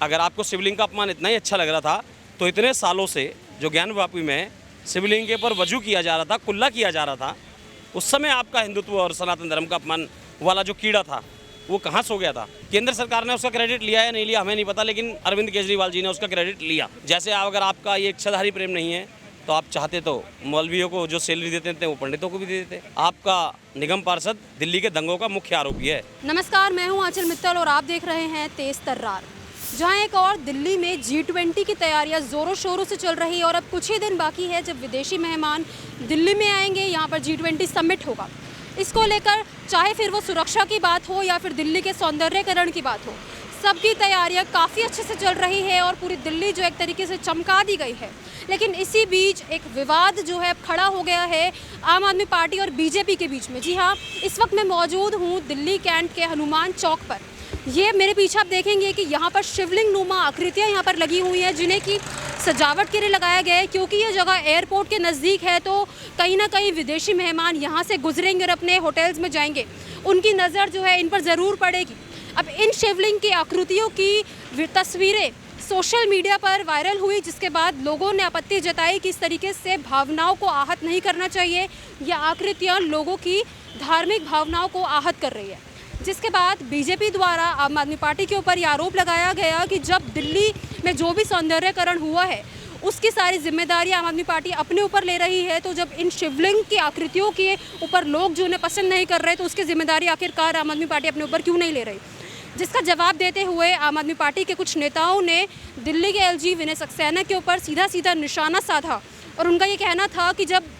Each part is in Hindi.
अगर आपको शिवलिंग का अपमान इतना ही अच्छा लग रहा था तो इतने सालों से जो ज्ञानवापी में शिवलिंग के ऊपर वजू किया जा रहा था, कुल्ला किया जा रहा था, उस समय आपका हिंदुत्व और सनातन धर्म का अपमान वाला जो कीड़ा था वो कहाँ सो गया था? केंद्र सरकार ने उसका क्रेडिट लिया या नहीं लिया हमें नहीं पता, लेकिन अरविंद केजरीवाल जी ने उसका क्रेडिट लिया। जैसे अगर आपका ये इच्छाधारी प्रेम नहीं है तो आप चाहते तो मौलवियों को जो सैलरी देते थे वो पंडितों को भी दे देते। आपका निगम पार्षद दिल्ली के दंगों का मुख्य आरोपी है। नमस्कार, मैं हूं आंचल मित्तल और आप देख रहे हैं तेज तर्रार। जहां एक और दिल्ली में G20 की तैयारियां जोरों शोरों से चल रही है और अब कुछ ही दिन बाकी है जब विदेशी मेहमान दिल्ली में आएंगे। यहां पर G20 समिट होगा। इसको लेकर चाहे फिर वो सुरक्षा की बात हो या फिर दिल्ली के सौंदर्यीकरण की बात हो, सबकी तैयारियां काफ़ी अच्छे से चल रही है और पूरी दिल्ली जो एक तरीके से चमका दी गई है। लेकिन इसी बीच एक विवाद जो है खड़ा हो गया है आम आदमी पार्टी और बीजेपी के बीच में। जी हाँ, इस वक्त मैं मौजूद हूँ दिल्ली कैंट के हनुमान चौक पर। ये मेरे पीछे आप देखेंगे कि यहाँ पर शिवलिंग नुमा आकृतियाँ यहाँ पर लगी हुई हैं जिन्हें कि सजावट के लिए लगाया गया है, क्योंकि ये जगह एयरपोर्ट के नज़दीक है तो कहीं ना कहीं विदेशी मेहमान यहाँ से गुजरेंगे और अपने होटल्स में जाएंगे, उनकी नज़र जो है इन पर ज़रूर पड़ेगी। अब इन शिवलिंग की आकृतियों की तस्वीरें सोशल मीडिया पर वायरल हुई, जिसके बाद लोगों ने आपत्ति जताई कि इस तरीके से भावनाओं को आहत नहीं करना चाहिए। यह आकृतियाँ लोगों की धार्मिक भावनाओं को आहत कर रही है, जिसके बाद बीजेपी द्वारा आम आदमी पार्टी के ऊपर यह आरोप लगाया गया कि जब दिल्ली में जो भी सौंदर्यकरण हुआ है उसकी सारी जिम्मेदारी आम आदमी पार्टी अपने ऊपर ले रही है, तो जब इन शिवलिंग की आकृतियों के ऊपर लोग जो उन्हें पसंद नहीं कर रहे तो उसकी जिम्मेदारी आखिरकार आम आदमी पार्टी अपने ऊपर क्यों नहीं ले रही। जिसका जवाब देते हुए आम आदमी पार्टी के कुछ नेताओं ने दिल्ली के LG विनय सक्सेना के ऊपर सीधा सीधा निशाना साधा और उनका ये कहना था कि जब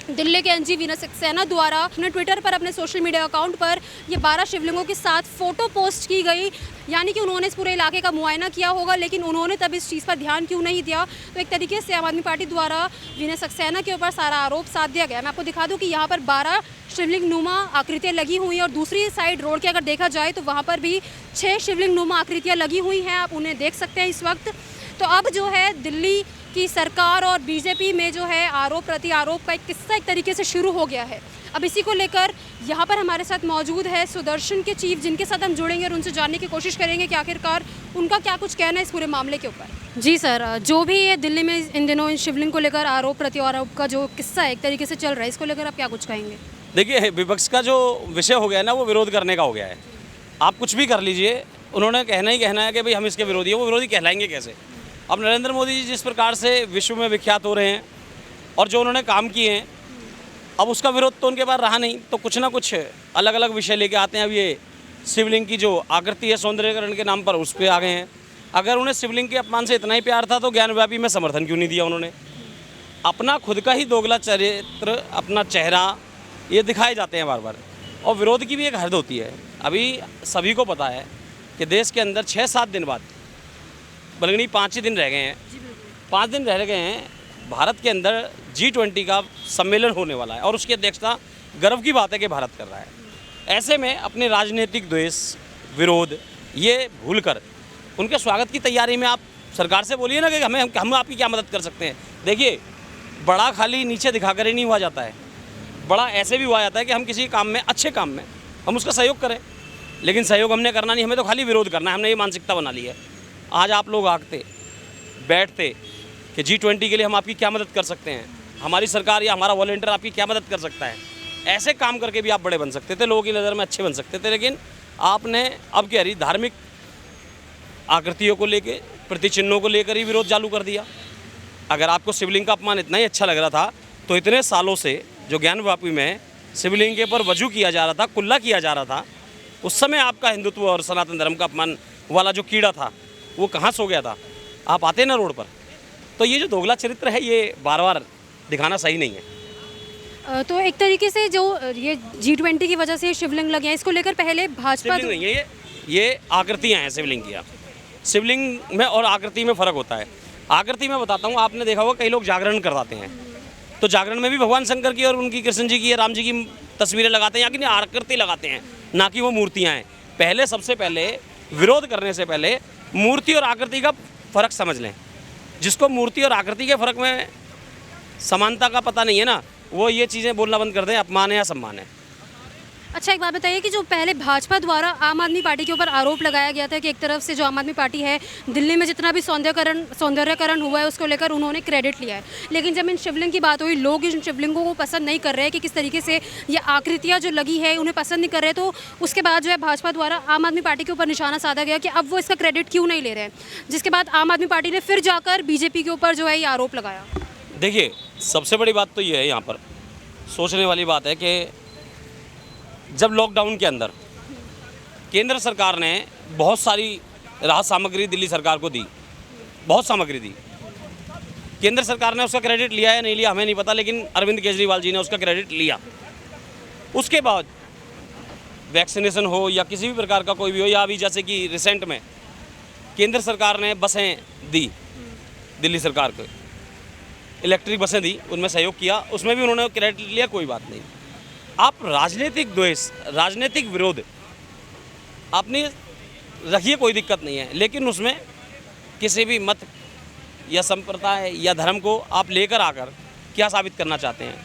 दिल्ली के LG विनय सक्सेना द्वारा अपने ट्विटर पर अपने सोशल मीडिया अकाउंट पर ये 12 शिवलिंगों के साथ फ़ोटो पोस्ट की गई, यानी कि उन्होंने इस पूरे इलाके का मुआयना किया होगा, लेकिन उन्होंने तब इस चीज़ पर ध्यान क्यों नहीं दिया। तो एक तरीके से आम आदमी पार्टी द्वारा विनय सक्सेना के ऊपर सारा आरोप साध दिया गया। मैं आपको दिखा दूँ कि यहाँ पर 12 शिवलिंग नुमा आकृतियाँ लगी हुई हैं और दूसरी साइड रोड के अगर देखा जाए तो वहाँ पर भी 6 शिवलिंग नुमा आकृतियाँ लगी हुई हैं, आप उन्हें देख सकते हैं इस वक्त। तो अब जो है दिल्ली की सरकार और बीजेपी में जो है आरोप प्रति आरोप का एक किस्सा एक तरीके से शुरू हो गया है। अब इसी को लेकर यहाँ पर हमारे साथ मौजूद है सुदर्शन के चीफ, जिनके साथ हम जुड़ेंगे और उनसे जानने की कोशिश करेंगे कि आखिरकार उनका क्या कुछ कहना है इस पूरे मामले के ऊपर। जी सर, जो भी ये दिल्ली में इन दिनों इन शिवलिंग को लेकर आरोप प्रति आरोप का जो किस्सा एक तरीके से चल रहा है, इसको लेकर आप क्या कुछ कहेंगे? देखिए, विपक्ष का जो विषय हो गया है ना, वो विरोध करने का हो गया है। आप कुछ भी कर लीजिए, उन्होंने कहना ही कहना है कि भाई हम इसके विरोधी हैं। वो विरोधी कहलाएंगे कैसे? अब नरेंद्र मोदी जी जिस प्रकार से विश्व में विख्यात हो रहे हैं और जो उन्होंने काम किए हैं, अब उसका विरोध तो उनके पास रहा नहीं, तो कुछ ना कुछ अलग अलग विषय लेके आते हैं। अब ये शिवलिंग की जो आकृति है सौंदर्यीकरण के नाम पर, उस पर आ गए हैं। अगर उन्हें शिवलिंग के अपमान से इतना ही प्यार था तो ज्ञानव्यापी में समर्थन क्यों नहीं दिया उन्होंने? अपना खुद का ही दोगला चरित्र, अपना चेहरा ये दिखाए जाते हैं बार बार, और विरोध की भी एक हद होती है। अभी सभी को पता है कि देश के अंदर 6-7 दिन बाद, बल्कि 5 ही दिन रह गए हैं, 5 दिन रह गए हैं, भारत के अंदर G20 का सम्मेलन होने वाला है और उसकी अध्यक्षता गर्व की बात है कि भारत कर रहा है। ऐसे में अपने राजनीतिक द्वेष, विरोध ये भूलकर उनके स्वागत की तैयारी में आप सरकार से बोलिए ना कि हम आपकी क्या मदद कर सकते हैं। देखिए, बड़ा खाली नीचे दिखाकर ही नहीं हुआ जाता है, बड़ा ऐसे भी हुआ जाता है कि हम किसी काम में, अच्छे काम में हम उसका सहयोग करें, लेकिन सहयोग हमने करना नहीं, हमें तो खाली विरोध करना है। हमने ये मानसिकता बना ली है। आज आप लोग आते बैठते कि G20 के लिए हम आपकी क्या मदद कर सकते हैं, हमारी सरकार या हमारा वॉलंटियर आपकी क्या मदद कर सकता है, ऐसे काम करके भी आप बड़े बन सकते थे, लोगों की नज़र में अच्छे बन सकते थे। लेकिन आपने अब कह रही धार्मिक आकृतियों को लेकर, प्रतिचिन्हों को लेकर ही विरोध चालू कर दिया। अगर आपको शिवलिंग का अपमान इतना ही अच्छा लग रहा था तो इतने सालों से जो ज्ञानवापी में शिवलिंग के ऊपर वजू किया जा रहा था, कुल्ला किया जा रहा था, उस समय आपका हिंदुत्व और सनातन धर्म का अपमान वाला जो कीड़ा था वो कहाँ सो गया था? आप आते ना रोड पर। तो ये जो दोगला चरित्र है ये बार बार दिखाना सही नहीं है। तो एक तरीके से जो ये G20 की वजह से शिवलिंग लगे हैं, इसको लेकर पहले भाजपा नहीं है, ये आकृतियाँ हैं शिवलिंग की। शिवलिंग में और आकृति में फ़र्क होता है। आकृति में बताता हूँ, आपने देखा होगा कई लोग जागरण करवाते हैं, तो जागरण में भी भगवान शंकर की और उनकी कृष्ण जी की, राम जी की तस्वीरें लगाते हैं, या कि आकृति लगाते हैं, ना कि वो मूर्तियाँ हैं। पहले सबसे पहले विरोध करने से पहले मूर्ति और आकृति का फ़र्क समझ लें। जिसको मूर्ति और आकृति के फ़र्क में समानता का पता नहीं है ना, वो ये चीज़ें बोलना बंद कर दें, अपमान है या सम्मान है। अच्छा, एक बात बताइए कि जो पहले भाजपा द्वारा आम आदमी पार्टी के ऊपर आरोप लगाया गया था कि एक तरफ से जो आम आदमी पार्टी है दिल्ली में जितना भी सौंदर्यकरण हुआ है उसको लेकर उन्होंने क्रेडिट लिया है, लेकिन जब इन शिवलिंग की बात हुई, लोग इन शिवलिंगों को पसंद नहीं कर रहे हैं कि किस तरीके से ये आकृतियाँ जो लगी है उन्हें पसंद नहीं कर रहे, तो उसके बाद जो है भाजपा द्वारा आम आदमी पार्टी के ऊपर निशाना साधा गया कि अब वो इसका क्रेडिट क्यों नहीं ले रहे हैं, जिसके बाद आम आदमी पार्टी ने फिर जाकर बीजेपी के ऊपर जो है ये आरोप लगाया। देखिए, सबसे बड़ी बात तो ये है, यहाँ पर सोचने वाली बात है कि जब लॉकडाउन के अंदर केंद्र सरकार ने बहुत सारी राहत सामग्री दिल्ली सरकार को दी, बहुत सामग्री दी, केंद्र सरकार ने उसका क्रेडिट लिया या नहीं लिया हमें नहीं पता, लेकिन अरविंद केजरीवाल जी ने उसका क्रेडिट लिया। उसके बाद वैक्सीनेशन हो या किसी भी प्रकार का कोई भी हो, या अभी जैसे कि रिसेंट में केंद्र सरकार ने बसें दी, दिल्ली सरकार को इलेक्ट्रिक बसें दी, उनमें सहयोग किया, उसमें भी उन्होंने क्रेडिट लिया, कोई बात नहीं। आप राजनीतिक द्वेष, राजनीतिक विरोध आपने रखिए, कोई दिक्कत नहीं है, लेकिन उसमें किसी भी मत या संप्रदाय या धर्म को आप लेकर आकर क्या साबित करना चाहते हैं?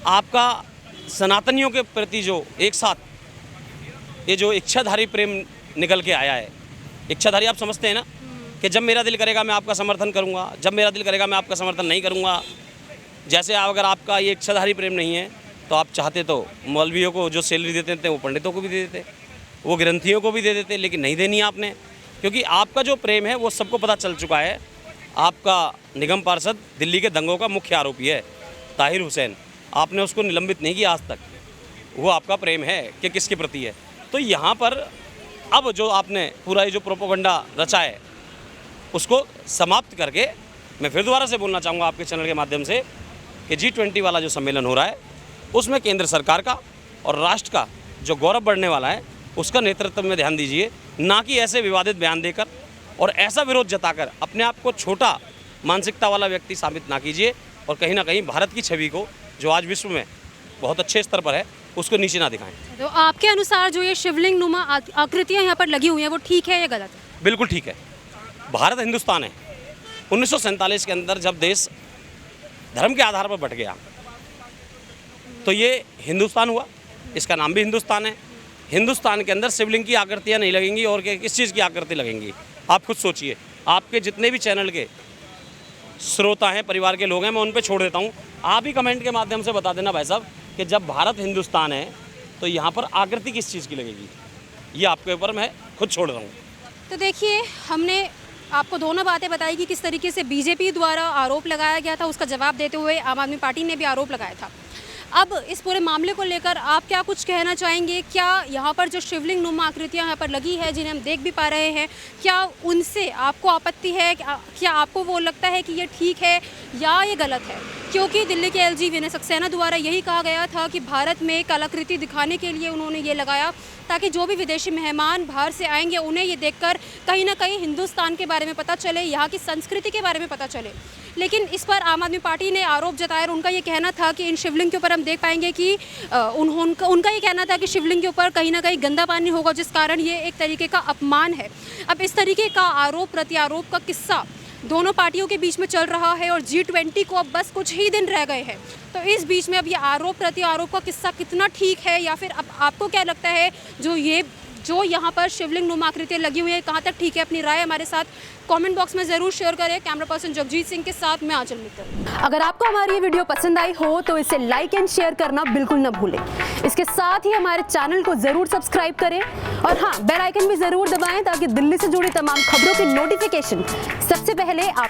आपका सनातनियों के प्रति जो एक साथ ये जो इच्छाधारी प्रेम निकल के आया है, इच्छाधारी आप समझते हैं ना, कि जब मेरा दिल करेगा मैं आपका समर्थन करूंगा, जब मेरा दिल करेगा मैं आपका समर्थन नहीं करूंगा। जैसे अगर आपका ये इच्छाधारी प्रेम नहीं है तो आप चाहते तो मौलवियों को जो सैलरी देते थे वो पंडितों को भी दे देते, वो ग्रंथियों को भी दे देते, लेकिन नहीं देनी आपने, क्योंकि आपका जो प्रेम है वो सबको पता चल चुका है। आपका निगम पार्षद दिल्ली के दंगों का मुख्य आरोपी है ताहिर हुसैन, आपने उसको निलंबित नहीं किया आज तक, वो आपका प्रेम है कि किसके प्रति है। तो यहाँ पर अब जो आपने पूरा ये जो प्रोपोगंडा रचा है उसको समाप्त करके मैं फिर दोबारा से बोलना चाहूँगा आपके चैनल के माध्यम से कि G20 वाला जो सम्मेलन हो रहा है उसमें केंद्र सरकार का और राष्ट्र का जो गौरव बढ़ने वाला है उसका नेतृत्व में ध्यान दीजिए, ना कि ऐसे विवादित बयान देकर और ऐसा विरोध जताकर अपने आप को छोटा मानसिकता वाला व्यक्ति साबित ना कीजिए, और कहीं ना कहीं भारत की छवि को जो आज विश्व में बहुत अच्छे स्तर पर है उसको नीचे ना दिखाएं। तो आपके अनुसार जो ये शिवलिंग नुमा आकृतियाँ यहाँ पर लगी हुई हैं वो ठीक है या गलत है? बिल्कुल ठीक है। भारत हिंदुस्तान है। 1947 के अंदर जब देश धर्म के आधार पर बट गया तो ये हिंदुस्तान हुआ, इसका नाम भी हिंदुस्तान है। हिंदुस्तान के अंदर शिवलिंग की आकृतियाँ नहीं लगेंगी और किस चीज़ की आकृति लगेंगी, आप खुद सोचिए। आपके जितने भी चैनल के श्रोता हैं, परिवार के लोग हैं, मैं उन पे छोड़ देता हूँ, आप ही कमेंट के माध्यम से बता देना भाई साहब कि जब भारत हिंदुस्तान है तो यहाँ पर आकृति किस चीज़ की लगेगी, ये आपके ऊपर मैं खुद छोड़ रहा हूँ। तो देखिए, हमने आपको दोनों बातें बताई कि किस तरीके से बीजेपी द्वारा आरोप लगाया गया था, उसका जवाब देते हुए आम आदमी पार्टी ने भी आरोप लगाया था। अब इस पूरे मामले को लेकर आप क्या कुछ कहना चाहेंगे? क्या यहाँ पर जो शिवलिंग नुमा आकृतियाँ यहाँ पर लगी है जिन्हें हम देख भी पा रहे हैं, क्या उनसे आपको आपत्ति है? क्या आपको वो लगता है कि ये ठीक है या ये गलत है? क्योंकि दिल्ली के एलजी विनय सक्सेना द्वारा यही कहा गया था कि भारत में कलाकृति दिखाने के लिए उन्होंने ये लगाया ताकि जो भी विदेशी मेहमान बाहर से आएंगे उन्हें ये देखकर कहीं ना कहीं हिंदुस्तान के बारे में पता चले, यहाँ की संस्कृति के बारे में पता चले। लेकिन इस पर आम आदमी पार्टी ने आरोप जताया और उनका ये कहना था कि इन शिवलिंग के ऊपर हम देख पाएंगे कि उनका ये कहना था कि शिवलिंग के ऊपर कहीं ना कहीं गंदा पानी होगा, जिस कारण ये एक तरीके का अपमान है। अब इस तरीके का आरोप प्रत्यारोप का किस्सा दोनों पार्टियों के बीच में चल रहा है और G20 को अब बस कुछ ही दिन रह गए हैं। तो इस बीच में अब ये आरोप प्रत्यारोप का किस्सा कितना ठीक है, या फिर अब आपको क्या लगता है जो यहाँ पर शिवलिंग नुमा आकृतियाँ लगी हुई है कहाँ तक ठीक है? अपनी राय हमारे साथ कमेंट बॉक्स में ज़रूर शेयर करें। कैमरा पर्सन जगजीत सिंह के साथ मैं आंचल मित्तल। अगर आपको हमारी ये वीडियो पसंद आई हो तो इसे लाइक एंड शेयर करना बिल्कुल न भूलें। इसके साथ ही हमारे चैनल को ज़रूर सब्सक्राइब करें और हाँ, बेल आइकन भी ज़रूर दबाएं ताकि दिल्ली से जुड़ी तमाम खबरों की नोटिफिकेशन सबसे पहले आप